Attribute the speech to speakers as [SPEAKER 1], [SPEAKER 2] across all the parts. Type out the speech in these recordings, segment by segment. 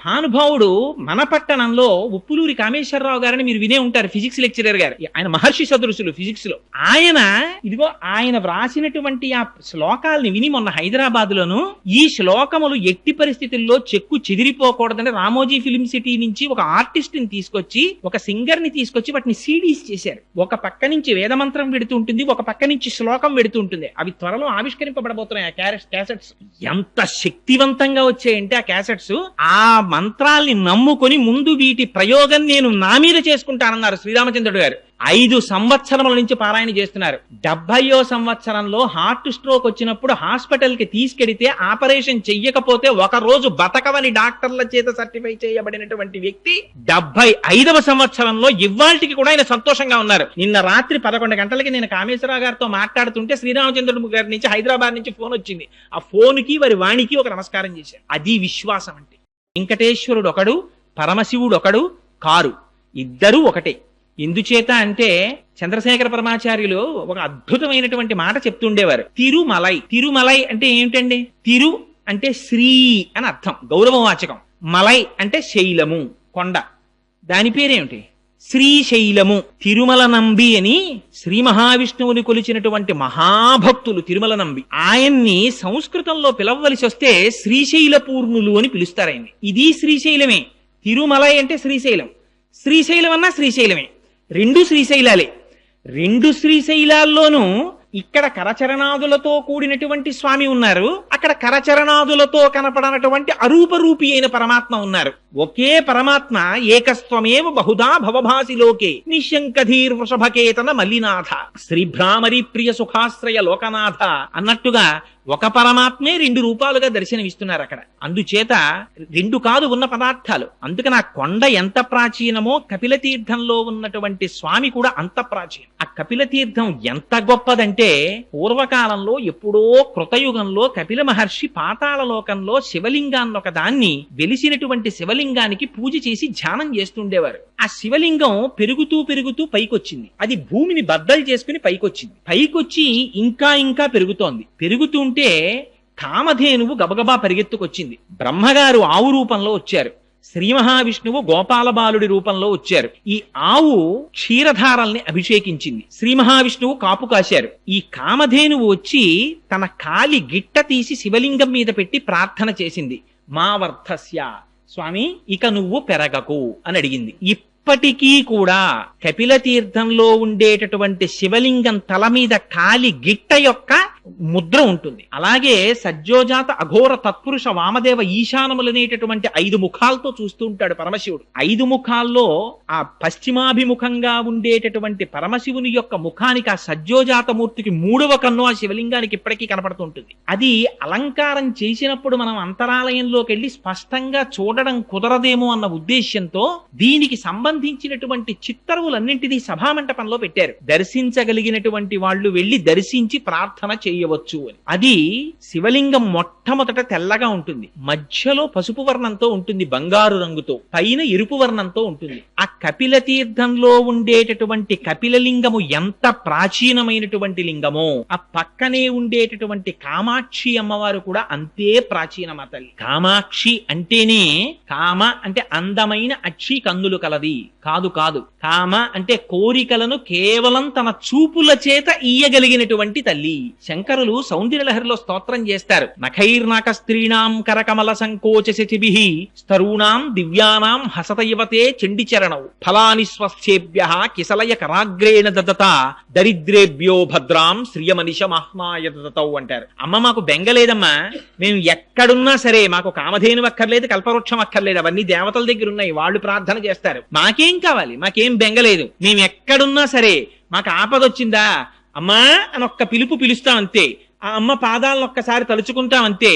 [SPEAKER 1] మహానుభావుడు మన పట్టణంలో ఉప్పులూరి కామేశ్వరరావు గారిని మీరు వినే ఉంటారు, ఫిజిక్స్ లెక్చరర్ గారు. ఆయన మహర్షి సదృశులు ఫిజిక్స్ లో. ఆయన వ్రాసినటువంటి ఆ శ్లోకాల్ని విని మొన్న హైదరాబాద్ లోను ఈ శ్లోకములు ఎట్టి పరిస్థితుల్లో చెక్కు చెదిరిపోకూడదని రామోజీ ఫిలిం సిటీ నుంచి ఒక ఆర్టిస్ట్ ని తీసుకొచ్చి, ఒక సింగర్ ని తీసుకొచ్చి వాటిని సీడీస్ చేశారు. ఒక పక్క నుంచి వేదమంత్రం వెడుతూ ఉంటుంది, ఒక పక్క నుంచి శ్లోకం వెడుతూ ఉంటుంది. అవి త్వరలో ఆవిష్కరింపబడబోతున్నాయి ఆ క్యాసెట్స్. ఎంత శక్తివంతంగా వచ్చాయంటే ఆ క్యాసెట్స్, ఆ మంత్రాల్ని నమ్ముకొని ముందు వీటి ప్రయోగం నేను నా మీద చేసుకుంటానన్నారు శ్రీరామచంద్రుడు గారు. 5 సంవత్సరముల నుంచి పారాయణ చేస్తున్నారు. 70వ సంవత్సరంలో హార్ట్ స్ట్రోక్ వచ్చినప్పుడు హాస్పిటల్ కి తీసుకెడితే ఆపరేషన్ చెయ్యకపోతే ఒక రోజు బతకవని డాక్టర్ల చేత సర్టిఫై చేయబడినటువంటి వ్యక్తి 75వ సంవత్సరంలో ఇవాళకి కూడా ఆయన సంతోషంగా ఉన్నారు. నిన్న రాత్రి 11 గంటలకి నేను కామేశ్వరరావు గారితో మాట్లాడుతుంటే శ్రీరామచంద్రుడు గారి నుంచి హైదరాబాద్ నుంచి ఫోన్ వచ్చింది. ఆ ఫోన్ కి వారి వాణికి ఒక నమస్కారం చేశారు. అది విశ్వాసం అంటే. వెంకటేశ్వరుడు ఒకడు, పరమశివుడు ఒకడు కారు, ఇద్దరు ఒకటే. ఎందుచేత అంటే చంద్రశేఖర పరమాచార్యులు ఒక అద్భుతమైనటువంటి మాట చెప్తుండేవారు. తిరుమలై అంటే ఏమిటండి? తిరు అంటే శ్రీ అని అర్థం, గౌరవవాచకం. మలై అంటే శైలము, కొండ. దాని పేరేమిటి? శ్రీశైలము. తిరుమల నంబి అని శ్రీ మహావిష్ణువుని కొలిచినటువంటి మహాభక్తులు తిరుమల నంబి. ఆయన్ని సంస్కృతంలో పిలవవలసి వస్తే శ్రీశైల పూర్ణులు అని పిలుస్తారు ఆయన్ని. ఇది శ్రీశైలమే. తిరుమలై అంటే శ్రీశైలం, శ్రీశైలం అన్నా శ్రీశైలమే. 2 శ్రీశైలాలే. 2 శ్రీశైలాల్లోనూ ఇక్కడ కరచరణాదులతో కూడినటువంటి స్వామి ఉన్నారు, అక్కడ కరచరణాదులతో కనపడనటువంటి అరూపరూపి అయిన పరమాత్మ ఉన్నారు. ఒకే పరమాత్మ ఏకస్త్వమేవ బహుదా భవభాసి లోకే నిశంకధీర్ వృషభకేతన మల్లినాథ శ్రీభ్రామరి ప్రియ సుఖాశ్రయ లోకనాథ అన్నట్టుగా ఒక పరమాత్మే 2 రూపాలుగా దర్శనమిస్తున్నారు అక్కడ. అందుచేత 2 కాదు ఉన్న పదార్థాలు. అందుకని ఆ కొండ ఎంత ప్రాచీనమో కపిల తీర్థంలో ఉన్నటువంటి స్వామి కూడా అంత ప్రాచీనం. ఆ కపిల తీర్థం ఎంత గొప్పదంటే పూర్వకాలంలో ఎప్పుడో కృతయుగంలో కపిల మహర్షి పాతాళ లోకంలో శివలింగాన్ని ఒక దాన్ని వెలిసినటువంటి శివలింగానికి పూజ చేసి ధ్యానం చేస్తుండేవారు. ఆ శివలింగం పెరుగుతూ పెరుగుతూ పైకొచ్చింది. అది భూమిని బద్దలు చేసుకుని పైకొచ్చింది. పైకొచ్చి ఇంకా ఇంకా పెరుగుతోంది. పెరుగుతుంటే కామధేనువు గబగబా పరిగెత్తుకొచ్చింది. బ్రహ్మగారు ఆవు రూపంలో వచ్చారు, శ్రీ మహావిష్ణువు గోపాల బాలుడి రూపంలో వచ్చారు. ఈ ఆవు క్షీరధారల్ని అభిషేకించింది, శ్రీ మహావిష్ణువు కాపు కాశారు. ఈ కామధేనువు వచ్చి తన కాలి గిట్ట తీసి శివలింగం మీద పెట్టి ప్రార్థన చేసింది. మా వర్ధస్య, స్వామి ఇక నువ్వు పెరగకు అని అడిగింది. ఇప్పటికీ కూడా కపిల తీర్థంలో ఉండేటటువంటి శివలింగం తల మీద కాలి గిట్ట యొక్క ముద్ర ఉంటుంది. అలాగే సజ్జోజాత అఘోర తత్పురుష వామదేవ ఈశానములనేటటువంటి 5 ముఖాలతో చూస్తూ ఉంటాడు పరమశివుడు. 5 ముఖాల్లో ఆ పశ్చిమాభిముఖంగా ఉండేటటువంటి పరమశివుని యొక్క ముఖానికి ఆ సజ్జోజాత మూర్తికి 3వ కన్ను ఆ శివలింగానికి ఇప్పటికీ కనపడుతుంటుంది. అది అలంకారం చేసినప్పుడు మనం అంతరాలయంలోకి వెళ్ళి స్పష్టంగా చూడడం కుదరదేమో అన్న ఉద్దేశ్యంతో దీనికి సంబంధించినటువంటి చిత్తరువులన్నింటినీ సభామంటపంలో పెట్టారు. దర్శించగలిగినటువంటి వాళ్ళు వెళ్లి దర్శించి ప్రార్థన చేయవచ్చు అని. అది శివలింగం మొట్టమొదట తెల్లగా ఉంటుంది, మధ్యలో పసుపు వర్ణంతో ఉంటుంది, బంగారు రంగుతో, పైన ఎరుపు వర్ణంతో ఉంటుంది. ఆ కపిల తీర్థంలో ఉండేటటువంటి కపిలలింగము ఎంత ప్రాచీనమైనటువంటి లింగమో ఆ పక్కనే ఉండేటటువంటి కామాక్షి అమ్మవారు కూడా అంతే ప్రాచీనమ తల్లి. కామాక్షి అంటేనే, కామ అంటే అందమైన అక్షి కందులు కలది కాదు కాదు. కామ అంటే కోరికలను కేవలం తన చూపుల చేత ఇయ్యగలిగినటువంటి తల్లి. శంకరులు సౌందర్యలహరిలో స్తోత్రం చేస్తారు. నఖైర్నాక స్త్రీణాం కరకమల సంకోచ శచిభిః స్తరూణాం దివ్యానాం హసతయవతే చండిచరణౌ ఫలాని స్వస్థేభ్యః కిసలయ కరాగ్రేణ దదత దరిద్రేభ్యో భద్రాం శ్రియమనిష మహ్నాయ దదతౌ అంటారు. అమ్మ మాకు బెంగలేదమ్మా, మేము ఎక్కడున్నా సరే మాకు కామధేను అక్కర్లేదు, కల్పవృక్షం అక్కర్లేదు, అవన్నీ దేవతల దగ్గర ఉన్నాయి, వాళ్ళు ప్రార్థన చేస్తారు. మాకేం కావాలి, మాకేం బెంగలేదు, మేము ఎక్కడున్నా సరే మాకు ఆపదొచ్చిందా అమ్మా అని ఒక్క పిలుపు పిలుస్తాం అంతే. ఆ అమ్మ పాదాలను ఒక్కసారి తలుచుకుంటాం అంతే.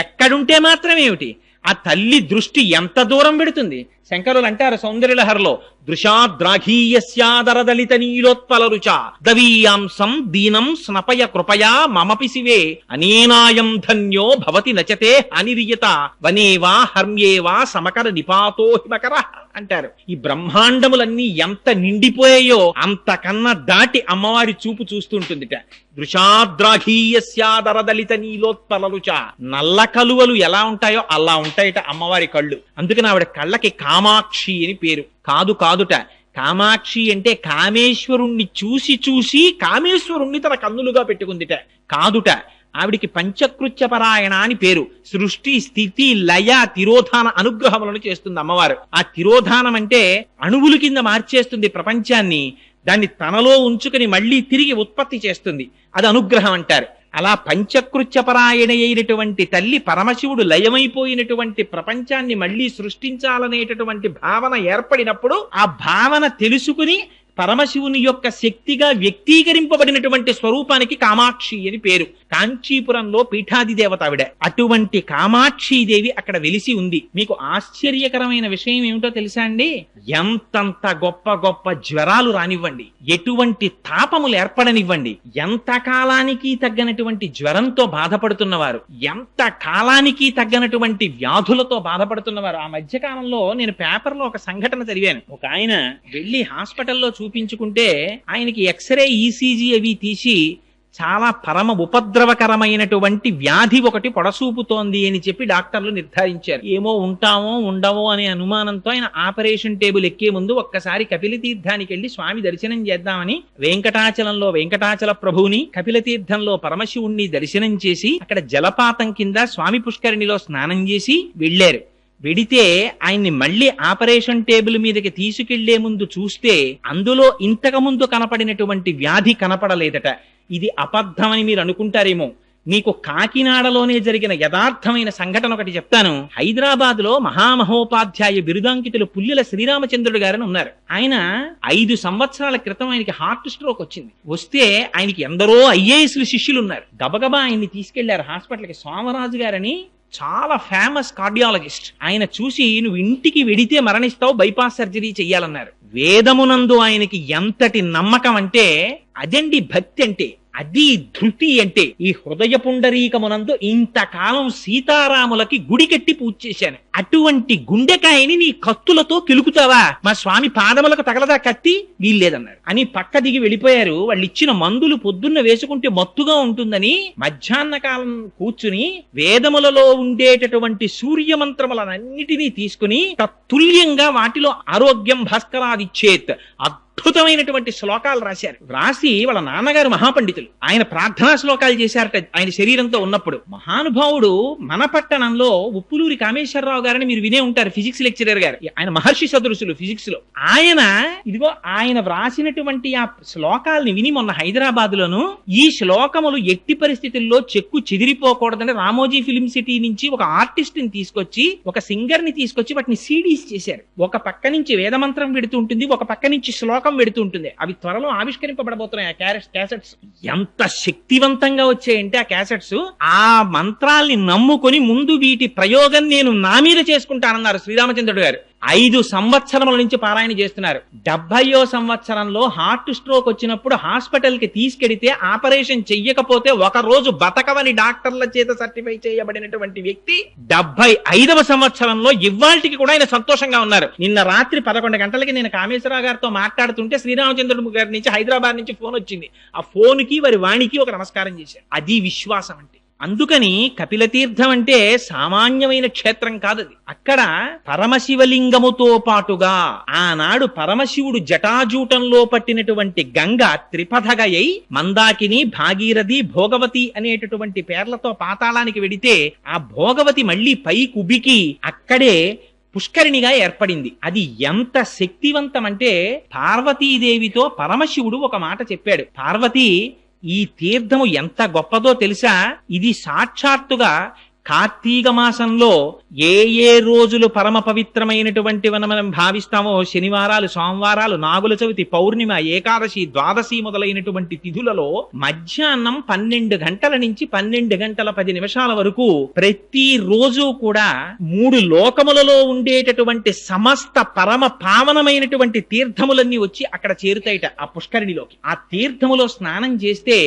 [SPEAKER 1] ఎక్కడుంటే మాత్రం ఏమిటి, ఆ తల్లి దృష్టి ఎంత దూరం పెడుతుంది. శంకరులు అంటారు సౌందర్యలహరిలో, దృశాద్రాఘీయస్యాదరదలిత నీలోత్పల రుచ దవీయాంసం దీనం స్నపయ కృపయా మమపి శివే అనేనాయం ధన్యో భవతి నచతే అనిరియత వనేవా హర్మ్యేవా సమకర నిపాతో హిమకర అంటారు. ఈ బ్రహ్మాండములన్నీ ఎంత నిండిపోయాయో అంతకన్నా దాటి అమ్మవారి చూపు చూస్తుంటుందిట. దృశాద్రాఘీయస్యాదరదలిత నీలోత్పల రుచ, నల్ల కలువలు ఎలా ఉంటాయో అలా ఉంటాయట అమ్మవారి కళ్ళు. అందుకని ఆవిడ కళ్ళకి కామాక్షి అని పేరు. కాదుట, కామాక్షి అంటే కామేశ్వరుణ్ణి చూసి చూసి కామేశ్వరుణ్ణి తన కన్నులుగా పెట్టుకుందిట. కాదుట, ఆవిడికి పంచకృత్యపరాయణ అని పేరు. సృష్టి స్థితి లయ తిరోధాన అనుగ్రహములను చేస్తుంది అమ్మవారు. ఆ తిరోధానం అంటే అణువుల కింద మార్చేస్తుంది ప్రపంచాన్ని, దాన్ని తనలో ఉంచుకుని మళ్ళీ తిరిగి ఉత్పత్తి చేస్తుంది. అది అనుగ్రహం అంటారు. అలా పంచకృత్యపరాయణ అయినటువంటి తల్లి పరమశివుడు లయమైపోయినటువంటి ప్రపంచాన్ని మళ్ళీ సృష్టించాలనేటటువంటి భావన ఏర్పడినప్పుడు ఆ భావన తెలుసుకుని పరమశివుని యొక్క శక్తిగా వ్యక్తీకరింపబడినటువంటి స్వరూపానికి కామాక్షి అని పేరు. కాంచీపురంలో పీఠాది దేవత ఆవిడ. అటువంటి కామాక్షీదేవి అక్కడ వెలిసి ఉంది. మీకు ఆశ్చర్యకరమైన విషయం ఏమిటో తెలుసా అండి? ఎంతంత గొప్ప గొప్ప జ్వరాలు రానివ్వండి, ఎటువంటి తాపములు ఏర్పడనివ్వండి, ఎంత కాలానికి తగ్గనటువంటి జ్వరంతో బాధపడుతున్నవారు, ఎంత కాలానికి తగ్గనటువంటి వ్యాధులతో బాధపడుతున్నవారు. ఆ మధ్యకాలంలో నేను పేపర్లో ఒక సంఘటన చదివాను. ఒక ఆయన వెళ్లి హాస్పిటల్లో చూపించుకుంటే ఆయనకి ఎక్స్రే ఈసీజీ అవి తీసి చాలా పరమ ఉపద్రవకరమైనటువంటి వ్యాధి ఒకటి పొడసూపుతోంది అని చెప్పి డాక్టర్లు నిర్ధారించారు. ఏమో ఉంటామో ఉండవో అనే అనుమానంతో ఆయన ఆపరేషన్ టేబుల్ ఎక్కే ముందు ఒక్కసారి కపిల తీర్థానికి వెళ్లి స్వామి దర్శనం చేద్దామని వెంకటాచలంలో వెంకటాచల ప్రభువుని, కపిల తీర్థంలో పరమశివుణ్ణి దర్శనం చేసి అక్కడ జలపాతం కింద స్వామి పుష్కరిణిలో స్నానం చేసి వెళ్లారు. వెడితే ఆయన్ని మళ్ళీ ఆపరేషన్ టేబుల్ మీదకి తీసుకెళ్లే ముందు చూస్తే అందులో ఇంతకు ముందు కనపడినటువంటి వ్యాధి కనపడలేదట. ఇది అబద్ధమని మీరు అనుకుంటారేమో. మీకు కాకినాడలోనే జరిగిన యథార్థమైన సంఘటన ఒకటి చెప్తాను. హైదరాబాద్ లో మహామహోపాధ్యాయ బిరుదాంకితులు పుల్లెల శ్రీరామచంద్రుడు గారని ఉన్నారు. ఆయన 5 సంవత్సరాల క్రితం ఆయనకి హార్ట్ స్ట్రోక్ వచ్చింది. వస్తే ఆయనకి ఎందరో ఐఏఎస్లు శిష్యులు ఉన్నారు. గబగబా ఆయన్ని తీసుకెళ్లారు హాస్పిటల్కి. సోమరాజు గారని చాలా ఫేమస్ కార్డియాలజిస్ట్. ఆయన చూసి, నువ్వు ఇంటికి వెడితే మరణిస్తావు, బైపాస్ సర్జరీ చెయ్యాలన్నారు. వేదమునందు ఆయనకి ఎంతటి నమ్మకం అంటే అదండి భక్తి అంటే, అది ధృతి అంటే. ఈ హృదయ పుండరీకమునందు ఇంతకాలం సీతారాములకి గుడి కట్టి పూజ చేశాను, అటువంటి గుండెకాయని నీ కత్తులతో కిలుకుతావా? మా స్వామి పాదములకు తగలదా కత్తి? వీల్లేదన్నారు అని పక్క దిగి వెళ్ళిపోయారు. వాళ్ళు ఇచ్చిన మందులు పొద్దున్న వేసుకుంటే మత్తుగా ఉంటుందని మధ్యాహ్న కాలం కూర్చుని వేదములలో ఉండేటటువంటి సూర్య మంత్రములన్నిటినీ తీసుకుని తత్తుల్యంగా వాటిలో ఆరోగ్యం భాస్కరాదిచ్చేత్ అద్భుతమైనటువంటి శ్లోకాలు రాశారు. రాసి వాళ్ళ నాన్నగారు మహాపండితులు, ఆయన ప్రార్థనా శ్లోకాలు చేశారట ఆయన శరీరంతో ఉన్నప్పుడు. మహానుభావుడు మన పట్టణంలో ఉప్పులూరి కామేశ్వరరావు గారని మీరు వినే ఉంటారు, ఫిజిక్స్ లెక్చరర్ గారు. ఆయన మహర్షి సదృశులు ఫిజిక్స్ లో. ఆయన వ్రాసినటువంటి ఆ శ్లోకాలని విని మొన్న హైదరాబాద్ లోను ఈ శ్లోకములు ఎట్టి పరిస్థితుల్లో చెక్కు చెదిరిపోకూడదని రామోజీ ఫిలిం సిటీ నుంచి ఒక ఆర్టిస్ట్ ని తీసుకొచ్చి, ఒక సింగర్ ని తీసుకొచ్చి వాటిని సీడీస్ చేశారు. ఒక పక్క నుంచి వేదమంత్రం పెడుతూ ఉంటుంది, ఒక పక్క నుంచి శ్లోకం పెడుతూ ఉంటుంది. అవి త్వరలో ఆవిష్కరింపబడబోతున్నాయి ఆ క్యాసెట్స్. ఎంత శక్తివంతంగా వచ్చాయంటే ఆ క్యాసెట్స్, ఆ మంత్రాల్ని నమ్ముకొని ముందు వీటి ప్రయోగం నేను నా మీద చేసుకుంటానన్నారు శ్రీరామచంద్రుడు గారు. 5 సంవత్సరముల నుంచి పారాయణ చేస్తున్నారు. 70వ సంవత్సరంలో హార్ట్ స్ట్రోక్ వచ్చినప్పుడు హాస్పిటల్ కి తీసుకెడితే ఆపరేషన్ చెయ్యకపోతే ఒక రోజు బతకవని డాక్టర్ల చేత సర్టిఫై చేయబడినటువంటి వ్యక్తి 75వ సంవత్సరంలో ఇవాళకి కూడా ఆయన సంతోషంగా ఉన్నారు. నిన్న రాత్రి 11 గంటలకి నేను కామేశ్వరరావు గారితో మాట్లాడుతుంటే శ్రీరామచంద్రుడు గారి నుంచి హైదరాబాద్ నుంచి ఫోన్ వచ్చింది. ఆ ఫోన్ కి వారి వాణికి ఒక నమస్కారం చేశారు. అది విశ్వాసం అంటే. అందుకని కపిలతీర్థం అంటే సామాన్యమైన క్షేత్రం కాదది. అక్కడ పరమశివలింగముతో పాటుగా ఆనాడు పరమశివుడు జటాజూటంలో పట్టినటువంటి గంగ త్రిపథగయై మందాకిని, భాగీరథి, భోగవతి అనేటటువంటి పేర్లతో పాతాళానికి వెడితే ఆ భోగవతి మళ్ళీ పైకుబికి అక్కడే పుష్కరిణిగా ఏర్పడింది. అది ఎంత శక్తివంతం అంటే పార్వతీదేవితో పరమశివుడు ఒక మాట చెప్పాడు. పార్వతి, ఈ తీర్థము ఎంత గొప్పదో తెలుసా? ఇది సాక్షాత్తుగా కార్తీక మాసంలో ఏ ఏ రోజులు పరమ పవిత్రమైనటువంటివని మనం భావిస్తామో శనివారాలు, సోమవారాలు, నాగుల చవితి, పౌర్ణిమ, ఏకాదశి, ద్వాదశి మొదలైనటువంటి తిథులలో మధ్యాహ్నం 12 గంటల నుంచి 12 గంటల 10 నిమిషాల వరకు ప్రతి రోజు కూడా 3 లోకములలో ఉండేటటువంటి సమస్త పరమ పావనమైనటువంటి తీర్థములన్నీ వచ్చి అక్కడ చేరుతాయిట ఆ పుష్కరిణిలోకి. ఆ తీర్థములో స్నానం చేస్తే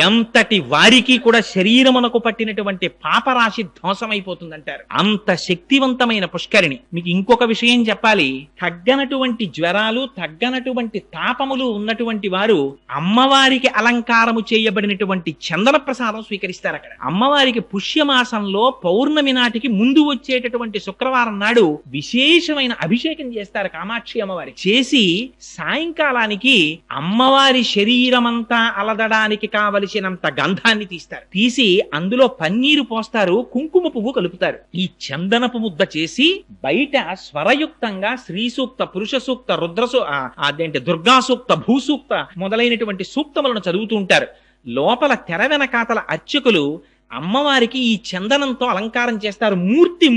[SPEAKER 1] ఎంతటి వారికి కూడా శరీరమునకు పట్టినటువంటి పాపరాశి ధ్వంసమైపోతుందంటారు. అంత శక్తివంతమైన పుష్కరిణి. మీకు ఇంకొక విషయం చెప్పాలి. తగ్గనటువంటి జ్వరాలు, తగ్గనటువంటి తాపములు ఉన్నటువంటి వారు అమ్మవారికి అలంకారము చేయబడినటువంటి చందన ప్రసాదం స్వీకరిస్తారు. అక్కడ అమ్మవారికి పుష్యమాసంలో పౌర్ణమి నాటికి ముందు వచ్చేటటువంటి శుక్రవారం నాడు విశేషమైన అభిషేకం చేస్తారు కామాక్షి అమ్మవారికి. చేసి సాయంకాలానికి అమ్మవారి శరీరమంతా అలదడానికి కావలసినంత గంధాన్ని తీస్తారు. తీసి అందులో పన్నీరు పోస్తారు, కుంకుమ పువ్వు కలుపుతారు. ఈ చందనపు ముద్ద చేసి బయట స్వరయుక్తంగా శ్రీ సూక్త, పురుష సూక్త, అదేంటి దుర్గా సూక్త, భూసూక్త మొదలైనటువంటి సూక్తములను చదువుతూ ఉంటారు. లోపల తెర వెనకాతల అర్చకులు అమ్మవారికి ఈ చందనంతో అలంకారం చేస్తారు.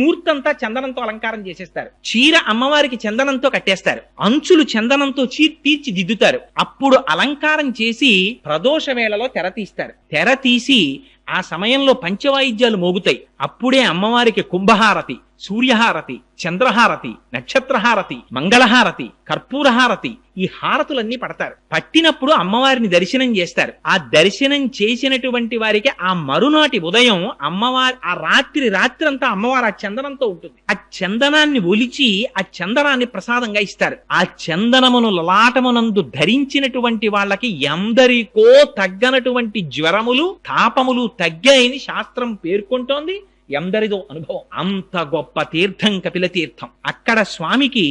[SPEAKER 1] మూర్తంతా చందనంతో అలంకారం చేసేస్తారు. చీర అమ్మవారికి చందనంతో కట్టేస్తారు. అంచులు చందనంతో తీర్చిదిద్దుతారు. అప్పుడు అలంకారం చేసి ప్రదోష వేళలో తెర తీస్తారు. తెర తీసి ఆ సమయంలో పంచవాయిద్యాలు మోగుతాయి. అప్పుడే అమ్మవారికి కుంభహారతి, సూర్యహారతి, చంద్రహారతి, నక్షత్రహారతి, మంగళహారతి, కర్పూరహారతి, ఈ హారతులన్నీ పడతారు. పట్టినప్పుడు అమ్మవారిని దర్శనం చేస్తారు. ఆ దర్శనం చేసినటువంటి వారికి ఆ మరునాటి ఉదయం అమ్మవారి ఆ రాత్రంతా అమ్మవారు ఆ చందనంతో ఉంటుంది. ఆ చందనాన్ని ఒలిచి ఆ చందనాన్ని ప్రసాదంగా ఇస్తారు. ఆ చందనమును లలాటమునందు ధరించినటువంటి వాళ్ళకి ఎందరికో తగ్గనటువంటి జ్వరములు, తాపములు తగ్గాయని శాస్త్రం పేర్కొంటోంది. ఎందరిదో అనుభవం. అంత గొప్ప తీర్థం కపిల తీర్థం. అక్కడ స్వామికి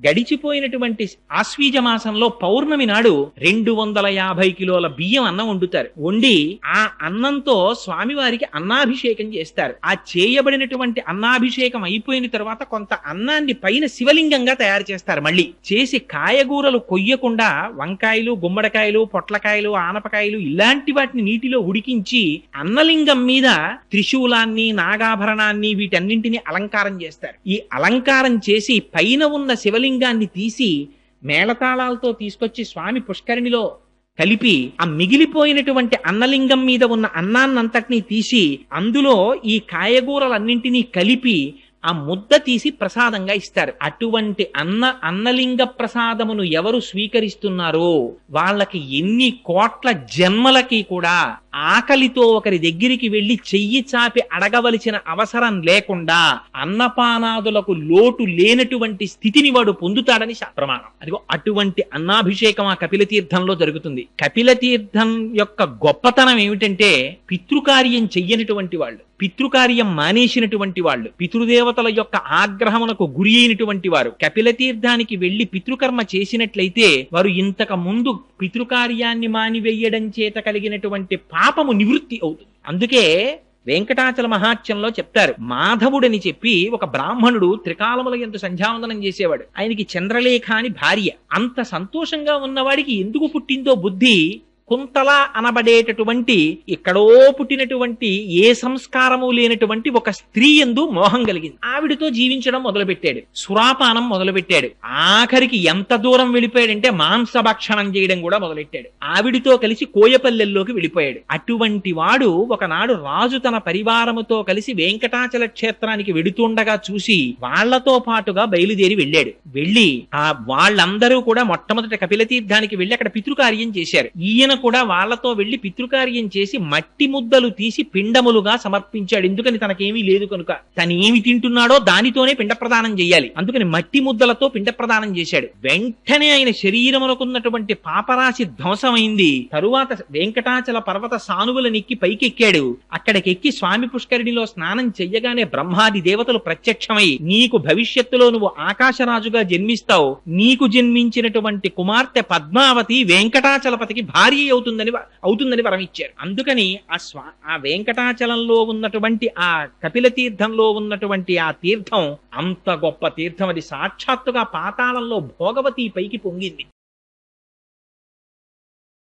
[SPEAKER 1] గడిచిపోయినటువంటి ఆశ్వీజ మాసంలో పౌర్ణమి నాడు 250 కిలోల బియ్యం అన్నం వండుతారు. వండి ఆ అన్నంతో స్వామివారికి అన్నాభిషేకం చేస్తారు. ఆ చేయబడినటువంటి అన్నాభిషేకం అయిపోయిన తర్వాత కొంత అన్నాన్ని పైన శివలింగంగా తయారు చేస్తారు. మళ్ళీ చేసి కాయగూరలు కొయ్యకుండా వంకాయలు, గుమ్మడికాయలు, పొట్లకాయలు, ఆనపకాయలు ఇలాంటి వాటిని నీటిలో ఉడికించి అన్నలింగం మీద త్రిశూలాన్ని, నాగాభరణాన్ని, వీటన్నింటినీ అలంకారం చేస్తారు. ఈ అలంకారం చేసి పైన ఉన్న శివలింగాన్ని తీసి మేళతాళాలతో తీసుకొచ్చి స్వామి పుష్కరిణిలో కలిపి ఆ మిగిలిపోయినటువంటి అన్నలింగం మీద ఉన్న అన్నాన్నంతటినీ తీసి అందులో ఈ కాయగూరలన్నింటినీ కలిపి ఆ ముద్ద తీసి ప్రసాదంగా ఇస్తారు. అటువంటి అన్నలింగ ప్రసాదమును ఎవరు స్వీకరిస్తున్నారో వాళ్ళకి ఎన్ని కోట్ల జన్మలకి కూడా ఆకలితో ఒకరి దగ్గరికి వెళ్లి చెయ్యి చాపి అడగవలసిన అవసరం లేకుండా అన్నపానాదులకు లోటు లేనటువంటి స్థితిని వాడు పొందుతాడని ప్రమాణం. అదిగో అటువంటి అన్నాభిషేకం ఆ కపిల తీర్థంలో జరుగుతుంది. కపిల తీర్థం యొక్క గొప్పతనం ఏమిటంటే పితృకార్యం చెయ్యనటువంటి వాళ్ళు, పితృకార్యం మానేసినటువంటి వాళ్ళు, పితృదేవతల యొక్క ఆగ్రహమునకు గురి అయినటువంటి వారు కపిల తీర్థానికి వెళ్లి పితృకర్మ చేసినట్లయితే వారు ఇంతకు ముందు పితృకార్యాన్ని మానివేయడం చేత కలిగినటువంటి పాపము నివృత్తి అవుతుంది. అందుకే వెంకటాచల మహాత్యంలో చెప్తారు. మాధవుడని చెప్పి ఒక బ్రాహ్మణుడు త్రికాలముల యందు సంధ్యావందనం చేసేవాడు. ఆయనకి చంద్రలేఖ అని భార్య. అంత సంతోషంగా ఉన్నవాడికి ఎందుకు పుట్టిందో బుద్ధి కుంతల అనబడేటటువంటి ఎక్కడో పుట్టినటువంటి ఏ సంస్కారము లేనటువంటి ఒక స్త్రీ యందు మోహం కలిగింది. ఆవిడతో జీవించడం మొదలుపెట్టాడు. సురాపానం మొదలుపెట్టాడు. ఆఖరికి ఎంత దూరం వెళ్ళిపోయాడంటే మాంసభక్షణం చేయడం కూడా మొదలెట్టాడు. ఆవిడితో కలిసి కోయపల్లెల్లోకి వెళ్ళిపోయాడు. అటువంటి వాడు ఒకనాడు రాజు తన పరివారముతో కలిసి వెంకటాచల క్షేత్రానికి వెడుతుండగా చూసి వాళ్లతో పాటుగా బయలుదేరి వెళ్ళాడు. వెళ్ళి వాళ్ళందరూ కూడా మొట్టమొదటి కపిల తీర్థానికి వెళ్లి అక్కడ పితృకార్యం చేశారు. ఈయన కూడా వాళ్లతో వెళ్లి పితృకార్యం చేసి మట్టి ముద్దలు తీసి పిండములుగా సమర్పించాడు. ఎందుకని తనకేమీ లేదు కనుక. తను ఏమి తింటున్నాడో దానితోనే పిండ ప్రదానం చేయాలి. అందుకని మట్టి ముద్దలతో పిండ ప్రదానం చేశాడు. వెంటనే ఆయన శరీరమునకున్నటువంటి పాపరాశి ధ్వంసమైంది. తరువాత వెంకటాచల పర్వత సానువులనెక్కి పైకెక్కాడు. అక్కడికెక్కి స్వామి పుష్కరిణిలో స్నానం చెయ్యగానే బ్రహ్మాది దేవతలు ప్రత్యక్షమై నీకు భవిష్యత్తులో నువ్వు ఆకాశరాజుగా జన్మిస్తావు, నీకు జన్మించినటువంటి కుమార్తె పద్మావతి వెంకటాచలపతికి భార్య అవుతుందని వరం ఇచ్చారు. అందుకని ఆ వెంకటాచలంలో ఉన్నటువంటి ఆ కపిల తీర్థంలో ఉన్నటువంటి ఆ తీర్థం అంత గొప్ప తీర్థం. అది సాక్షాత్తుగా పాతాళంలో భోగవతి పైకి పొంగింది.